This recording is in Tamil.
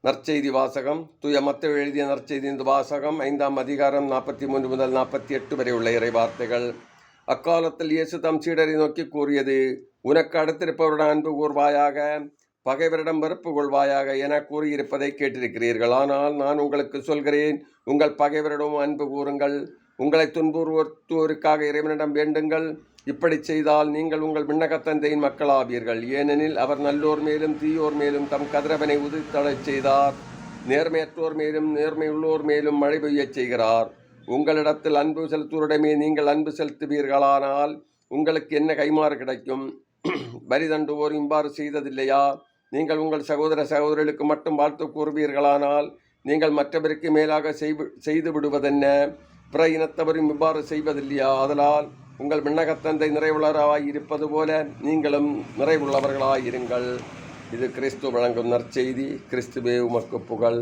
நற்செய்தி வாசகம். தூய மத்தேயு எழுதிய நற்செய்தியின் வாசகம் 5ஆம் அதிகாரம் 43 முதல் 48 வரை உள்ள இறை வார்த்தைகள். அக்காலத்தில் இயேசு தம் சீடரை நோக்கி கூறியது, உனக்கு அடுத்திருப்பவருடன் அன்பு கூர்வாயாக, பகைவரிடம் வெறுப்பு கொள்வாயாக என கூறியிருப்பதை கேட்டிருக்கிறீர்கள். ஆனால் நான் உங்களுக்கு சொல்கிறேன், உங்கள் பகைவரிடம் அன்பு கூறுங்கள், உங்களை துன்புறுத்துவோருக்காக இறைவனிடம் வேண்டுங்கள். இப்படி செய்தால் நீங்கள் உங்கள் விண்ணகத் தந்தையின் மக்களாவீர்கள். ஏனெனில் அவர் நல்லோர் மேலும் தீயோர் மேலும் தம் கதிரவனை உதித்தழச் செய்தார், நேர்மையற்றோர் மேலும் நேர்மையுள்ளோர் மேலும் மழை பெய்யச் செய்கிறார். உங்களிடத்தில் அன்பு செலுத்துவோரிடமே நீங்கள் அன்பு செலுத்துவீர்களானால் உங்களுக்கு என்ன கைமாறு கிடைக்கும்? வரி தண்டுவோர் இவ்வாறு செய்ததில்லையா? நீங்கள் உங்கள் சகோதர சகோதரிகளுக்கு மட்டும் வாழ்த்து கூறுவீர்களானால் நீங்கள் மற்றவருக்கு மேலாக செய்து விடுவதென்ன? பிற இனத்தவரும் இவ்வாறு செய்வதில்லையா? அதனால் உங்கள் விண்ணகத் தந்தை நிறைவுள்ளவராய் இருப்பது போல நீங்களும் நிறைவுள்ளவர்களாயிருங்கள். இது கிறிஸ்து வழங்கும் நற்செய்தி. கிறிஸ்துவே உமக்கு புகழ்.